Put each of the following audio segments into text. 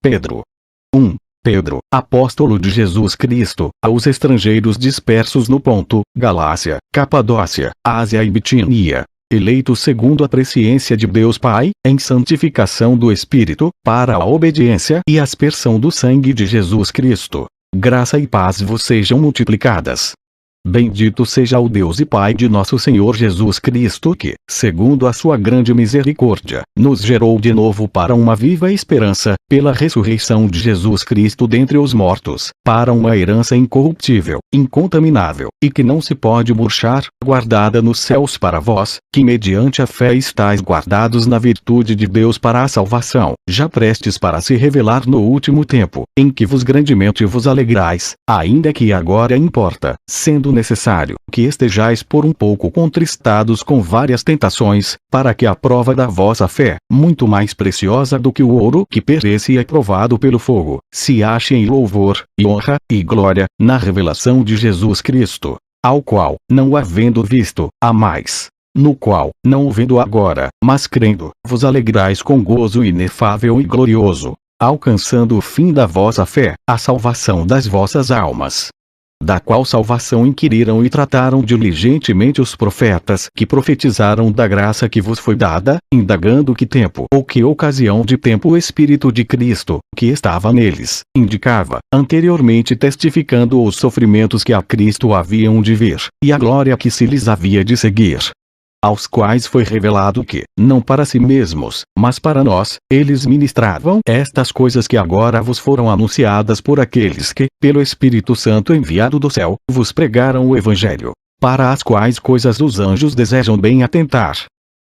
Pedro. 1. Pedro, apóstolo de Jesus Cristo, aos estrangeiros dispersos no Ponto, Galácia, Capadócia, Ásia e Bitínia, eleitos segundo a presciência de Deus Pai, em santificação do Espírito, para a obediência e aspersão do sangue de Jesus Cristo. Graça e paz vos sejam multiplicadas. Bendito seja o Deus e Pai de nosso Senhor Jesus Cristo que, segundo a sua grande misericórdia, nos gerou de novo para uma viva esperança, pela ressurreição de Jesus Cristo dentre os mortos, para uma herança incorruptível, incontaminável, e que não se pode murchar, guardada nos céus para vós, que mediante a fé estáis guardados na virtude de Deus para a salvação, já prestes para se revelar no último tempo, em que vos grandemente vos alegrais, ainda que agora importa, sendo necessário que estejais por um pouco contristados com várias tentações, para que a prova da vossa fé, muito mais preciosa do que o ouro que perece e é provado pelo fogo, se ache em louvor, e honra, e glória, na revelação de Jesus Cristo, ao qual, não havendo visto, amais. No qual, não o vendo agora, mas crendo, vos alegrais com gozo inefável e glorioso, alcançando o fim da vossa fé, a salvação das vossas almas. Da qual salvação inquiriram e trataram diligentemente os profetas que profetizaram da graça que vos foi dada, indagando que tempo ou que ocasião de tempo o Espírito de Cristo, que estava neles, indicava, anteriormente testificando os sofrimentos que a Cristo haviam de vir, e a glória que se lhes havia de seguir. Aos quais foi revelado que, não para si mesmos, mas para nós, eles ministravam estas coisas que agora vos foram anunciadas por aqueles que, pelo Espírito Santo enviado do céu, vos pregaram o Evangelho, para as quais coisas os anjos desejam bem atentar.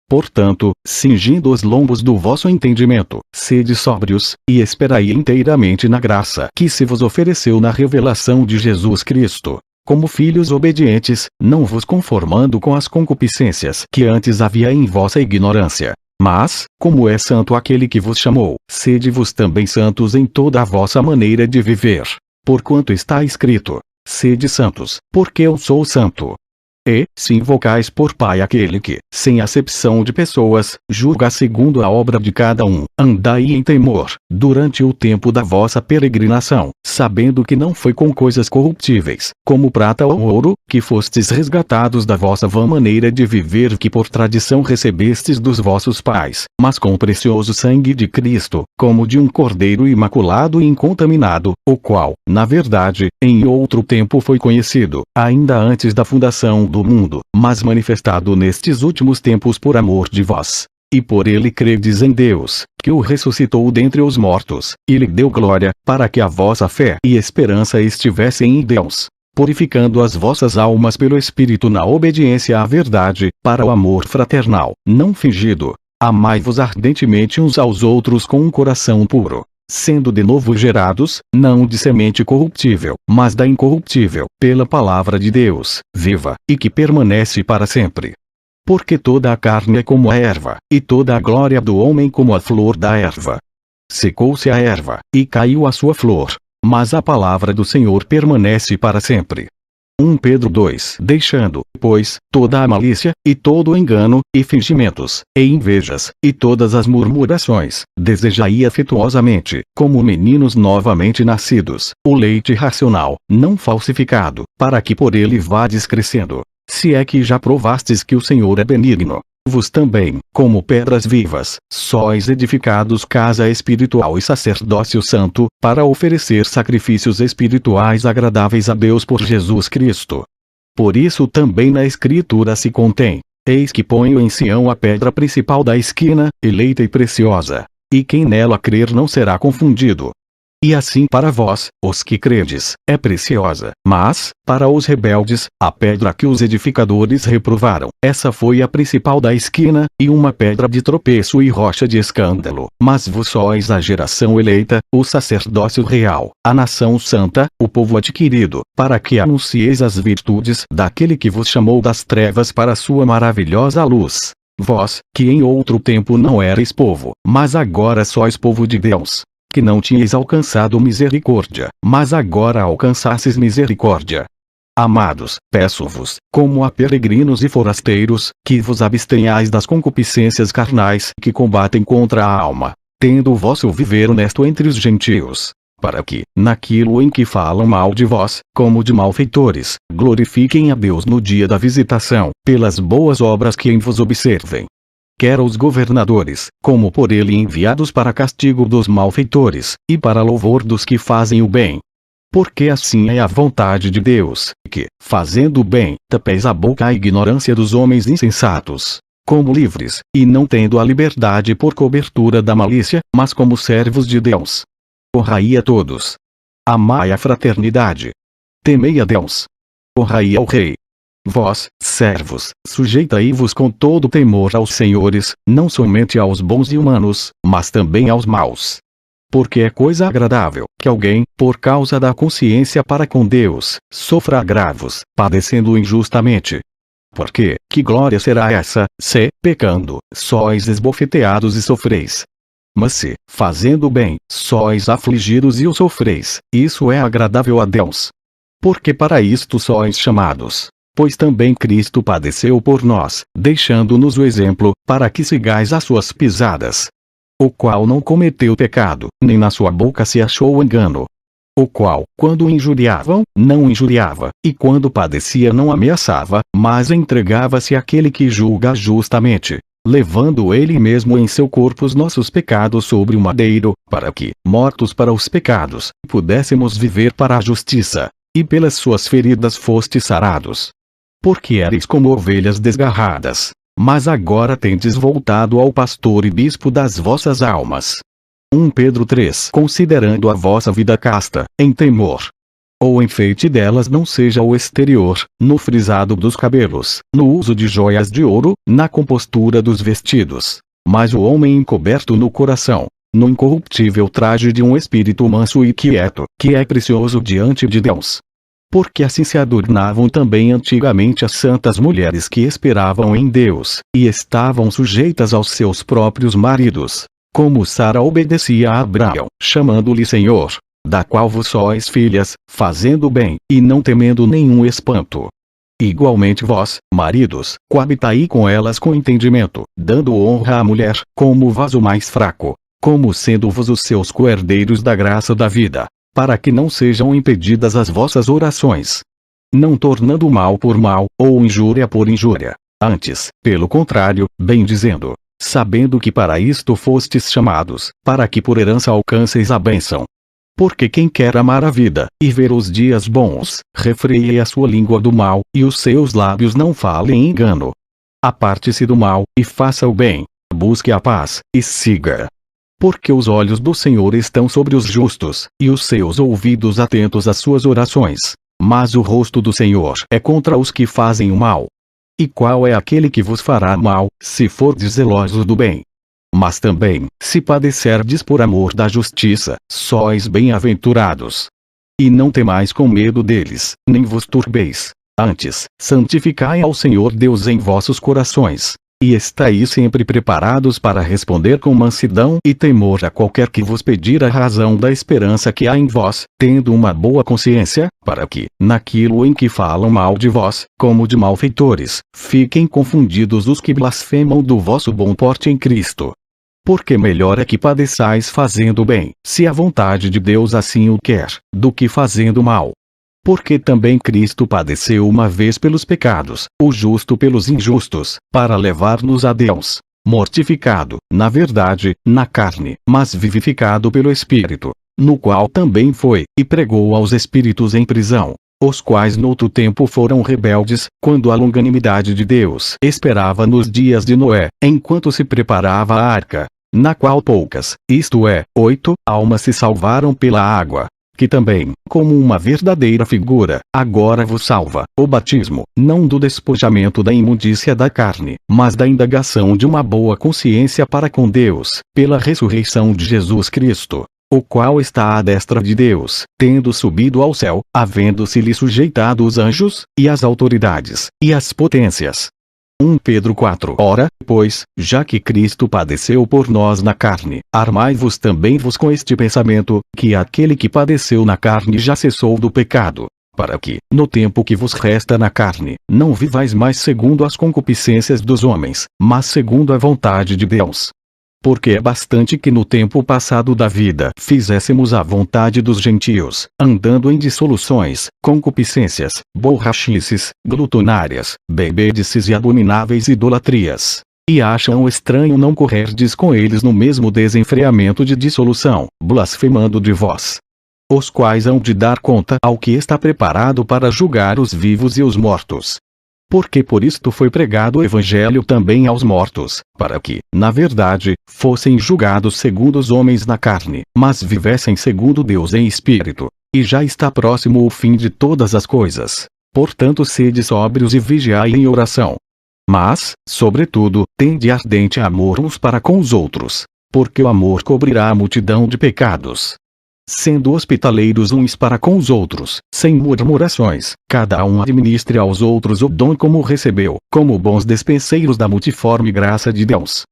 Portanto, cingindo os lombos do vosso entendimento, sede sóbrios, e esperai inteiramente na graça que se vos ofereceu na revelação de Jesus Cristo. Como filhos obedientes, não vos conformando com as concupiscências que antes havia em vossa ignorância. Mas, como é santo aquele que vos chamou, sede-vos também santos em toda a vossa maneira de viver. Porquanto está escrito: sede santos, porque eu sou santo. E, se invocais por Pai aquele que, sem acepção de pessoas, julga segundo a obra de cada um, andai em temor, durante o tempo da vossa peregrinação, sabendo que não foi com coisas corruptíveis, como prata ou ouro, que fostes resgatados da vossa vã maneira de viver que por tradição recebestes dos vossos pais, mas com o precioso sangue de Cristo, como de um cordeiro imaculado e incontaminado, o qual, na verdade, em outro tempo foi conhecido, ainda antes da fundação do mundo, mas manifestado nestes últimos tempos por amor de vós. E por ele credes em Deus, que o ressuscitou dentre os mortos, e lhe deu glória, para que a vossa fé e esperança estivessem em Deus, purificando as vossas almas pelo Espírito na obediência à verdade, para o amor fraternal, não fingido. Amai-vos ardentemente uns aos outros com um coração puro, sendo de novo gerados, não de semente corruptível, mas da incorruptível, pela palavra de Deus, viva, e que permanece para sempre. Porque toda a carne é como a erva, e toda a glória do homem como a flor da erva. Secou-se a erva, e caiu a sua flor, mas a palavra do Senhor permanece para sempre. 1 Pedro 2. Deixando, pois, toda a malícia, e todo o engano, e fingimentos, e invejas, e todas as murmurações, desejai afetuosamente, como meninos novamente nascidos, o leite racional, não falsificado, para que por ele vades crescendo. Se é que já provastes que o Senhor é benigno, vos também, como pedras vivas, sois edificados casa espiritual e sacerdócio santo, para oferecer sacrifícios espirituais agradáveis a Deus por Jesus Cristo. Por isso também na Escritura se contém: eis que ponho em Sião a pedra principal da esquina, eleita e preciosa, e quem nela crer não será confundido. E assim para vós, os que credes, é preciosa, mas, para os rebeldes, a pedra que os edificadores reprovaram, essa foi a principal da esquina, e uma pedra de tropeço e rocha de escândalo. Mas vós sois a geração eleita, o sacerdócio real, a nação santa, o povo adquirido, para que anuncieis as virtudes daquele que vos chamou das trevas para a sua maravilhosa luz. Vós, que em outro tempo não erais povo, mas agora sois povo de Deus, que não tinhais alcançado misericórdia, mas agora alcançastes misericórdia. Amados, peço-vos, como a peregrinos e forasteiros, que vos abstenhais das concupiscências carnais que combatem contra a alma. tendo o vosso viver honesto entre os gentios, para que, naquilo em que falam mal de vós, como de malfeitores, glorifiquem a Deus no dia da visitação, pelas boas obras que em vos observem. Quer os governadores, como por ele enviados para castigo dos malfeitores, e para louvor dos que fazem o bem. Porque assim é a vontade de Deus, que, fazendo o bem, tapeis a boca à ignorância dos homens insensatos, como livres, e não tendo a liberdade por cobertura da malícia, mas como servos de Deus. Honrai a todos. Amai a fraternidade. Temei a Deus. Honrai ao Rei. Vós, servos, sujeitai-vos com todo temor aos senhores, não somente aos bons e humanos, mas também aos maus. Porque é coisa agradável, que alguém, por causa da consciência para com Deus, sofra agravos, padecendo injustamente. Porque, que glória será essa, se, pecando, sois esbofeteados e sofreis? Mas se, fazendo bem, sois afligidos e o sofreis, isso é agradável a Deus. Porque para isto sois chamados. Pois também Cristo padeceu por nós, deixando-nos o exemplo, para que sigais as suas pisadas. O qual não cometeu pecado, nem na sua boca se achou engano. O qual, quando injuriavam, não injuriava, e quando padecia não ameaçava, mas entregava-se àquele que julga justamente, levando ele mesmo em seu corpo os nossos pecados sobre o madeiro, para que, mortos para os pecados, pudéssemos viver para a justiça, e pelas suas feridas fostes sarados. Porque eres como ovelhas desgarradas, mas agora tendes voltado ao pastor e bispo das vossas almas. 1 Pedro 3. Considerando a vossa vida casta, em temor. O enfeite delas não seja o exterior, no frisado dos cabelos, no uso de joias de ouro, na compostura dos vestidos, mas o homem encoberto no coração, no incorruptível traje de um espírito manso e quieto, que é precioso diante de Deus. Porque assim se adornavam também antigamente as santas mulheres que esperavam em Deus, e estavam sujeitas aos seus próprios maridos, como Sara obedecia a Abraão, chamando-lhe Senhor, da qual vos sois filhas, fazendo bem, e não temendo nenhum espanto. Igualmente vós, maridos, coabitai com elas com entendimento, dando honra à mulher, como vaso mais fraco, como sendo-vos os seus coerdeiros da graça da vida, para que não sejam impedidas as vossas orações. Não tornando mal por mal, ou injúria por injúria. Antes, pelo contrário, bem dizendo, sabendo que para isto fostes chamados, para que por herança alcanceis a bênção. Porque quem quer amar a vida, e ver os dias bons, refreie a sua língua do mal, e os seus lábios não falem engano. Aparte-se do mal, e faça o bem, busque a paz, e siga. Porque os olhos do Senhor estão sobre os justos, e os seus ouvidos atentos às suas orações. Mas o rosto do Senhor é contra os que fazem o mal. E qual é aquele que vos fará mal, se fordes zelosos do bem? Mas também, se padecerdes por amor da justiça, sois bem-aventurados. E não temais com medo deles, nem vos turbeis. Antes, santificai ao Senhor Deus em vossos corações. E estai sempre preparados para responder com mansidão e temor a qualquer que vos pedir a razão da esperança que há em vós, tendo uma boa consciência, para que, naquilo em que falam mal de vós, como de malfeitores, fiquem confundidos os que blasfemam do vosso bom porte em Cristo. Porque melhor é que padeçais fazendo bem, se a vontade de Deus assim o quer, do que fazendo mal. Porque também Cristo padeceu uma vez pelos pecados, o justo pelos injustos, para levar-nos a Deus, mortificado, na verdade, na carne, mas vivificado pelo Espírito, no qual também foi, e pregou aos espíritos em prisão, os quais noutro tempo foram rebeldes, quando a longanimidade de Deus esperava nos dias de Noé, enquanto se preparava a arca, na qual poucas, isto é, 8, almas se salvaram pela água. Que também, como uma verdadeira figura, agora vos salva, o batismo, não do despojamento da imundícia da carne, mas da indagação de uma boa consciência para com Deus, pela ressurreição de Jesus Cristo, o qual está à destra de Deus, tendo subido ao céu, havendo-se-lhe sujeitado os anjos, e as autoridades, e as potências. 1 Pedro 4. Ora, pois, já que Cristo padeceu por nós na carne, armai-vos também vos com este pensamento, que aquele que padeceu na carne já cessou do pecado, para que, no tempo que vos resta na carne, não vivais mais segundo as concupiscências dos homens, mas segundo a vontade de Deus. Porque é bastante que no tempo passado da vida fizéssemos a vontade dos gentios, andando em dissoluções, concupiscências, borrachices, glutonárias, bebedices e abomináveis idolatrias. E acham estranho não correrdes com eles no mesmo desenfreamento de dissolução, blasfemando de vós. Os quais hão de dar conta ao que está preparado para julgar os vivos e os mortos. Porque por isto foi pregado o Evangelho também aos mortos, para que, na verdade, fossem julgados segundo os homens na carne, mas vivessem segundo Deus em espírito. E já está próximo o fim de todas as coisas. Portanto, sede sóbrios e vigiai em oração. Mas, sobretudo, tende ardente amor uns para com os outros, porque o amor cobrirá a multidão de pecados. Sendo hospitaleiros uns para com os outros, sem murmurações, cada um administre aos outros o dom como recebeu, como bons despenseiros da multiforme graça de Deus.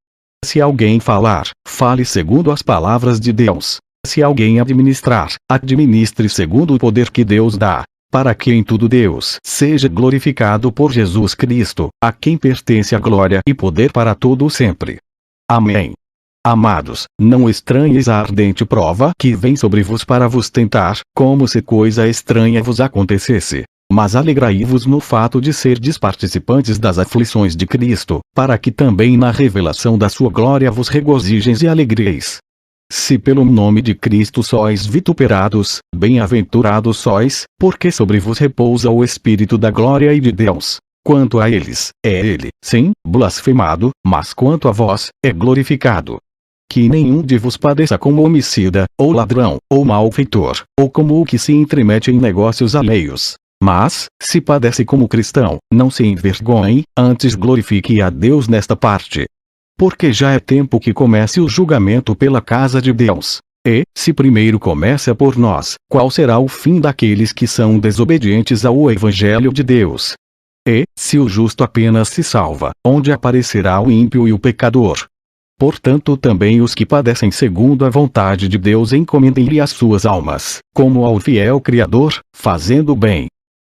Se alguém falar, fale segundo as palavras de Deus. Se alguém administrar, administre segundo o poder que Deus dá, para que em tudo Deus seja glorificado por Jesus Cristo, a quem pertence a glória e poder para todo o sempre. Amém. Amados, não estranheis a ardente prova que vem sobre vos para vos tentar, como se coisa estranha vos acontecesse. Mas alegrai-vos no fato de serdes participantes das aflições de Cristo, para que também na revelação da sua glória vos regozijeis e alegreis. Se pelo nome de Cristo sois vituperados, bem-aventurados sois, porque sobre vos repousa o Espírito da glória e de Deus. Quanto a eles, é ele, sim, blasfemado, mas quanto a vós, é glorificado. Que nenhum de vos padeça como homicida, ou ladrão, ou malfeitor, ou como o que se entremete em negócios alheios. Mas, se padece como cristão, não se envergonhe, antes glorifique a Deus nesta parte. Porque já é tempo que comece o julgamento pela casa de Deus. E, se primeiro começa por nós, qual será o fim daqueles que são desobedientes ao Evangelho de Deus? E, se o justo apenas se salva, onde aparecerá o ímpio e o pecador? Portanto também os que padecem segundo a vontade de Deus encomendem-lhe as suas almas, como ao fiel Criador, fazendo o bem.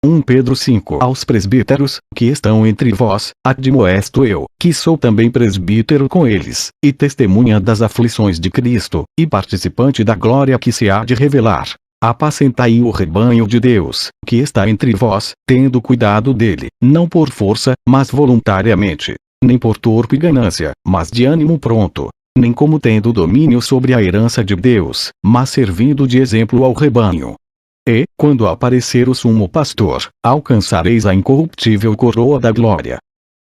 1 Pedro 5. Aos presbíteros, que estão entre vós, admoesto eu, que sou também presbítero com eles, e testemunha das aflições de Cristo, e participante da glória que se há de revelar. Apacentai o rebanho de Deus, que está entre vós, tendo cuidado dele, não por força, mas voluntariamente. Nem por torpe ganância, mas de ânimo pronto. Nem como tendo domínio sobre a herança de Deus, mas servindo de exemplo ao rebanho. E, quando aparecer o sumo pastor, alcançareis a incorruptível coroa da glória.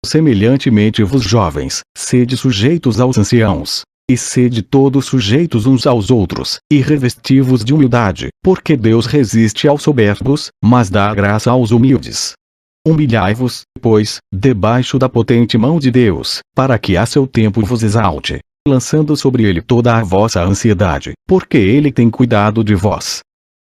Semelhantemente vos jovens, sede sujeitos aos anciãos. E sede todos sujeitos uns aos outros, e revesti-vos de humildade, porque Deus resiste aos soberbos, mas dá graça aos humildes. Humilhai-vos, pois, debaixo da potente mão de Deus, para que a seu tempo vos exalte, lançando sobre ele toda a vossa ansiedade, porque ele tem cuidado de vós.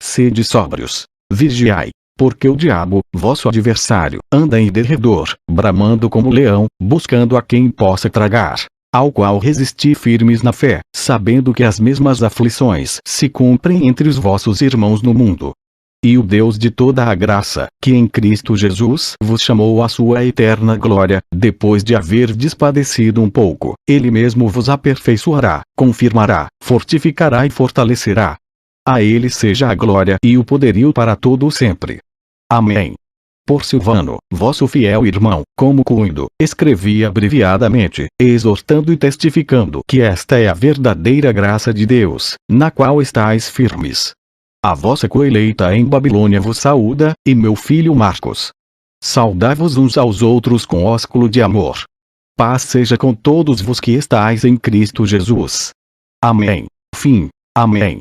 Sede sóbrios. Vigiai, porque o diabo, vosso adversário, anda em derredor, bramando como leão, buscando a quem possa tragar. Ao qual resisti firmes na fé, sabendo que as mesmas aflições se cumprem entre os vossos irmãos no mundo. E o Deus de toda a graça, que em Cristo Jesus vos chamou à sua eterna glória, depois de haverdes padecido um pouco, ele mesmo vos aperfeiçoará, confirmará, fortificará e fortalecerá. A ele seja a glória e o poderio para todo o sempre. Amém. Por Silvano, vosso fiel irmão, como cuido, escrevi abreviadamente, exortando e testificando que esta é a verdadeira graça de Deus, na qual estáis firmes. A vossa coeleita em Babilônia vos saúda, e meu filho Marcos. Saudai-vos uns aos outros com ósculo de amor. Paz seja com todos vos que estáis em Cristo Jesus. Amém. Fim. Amém.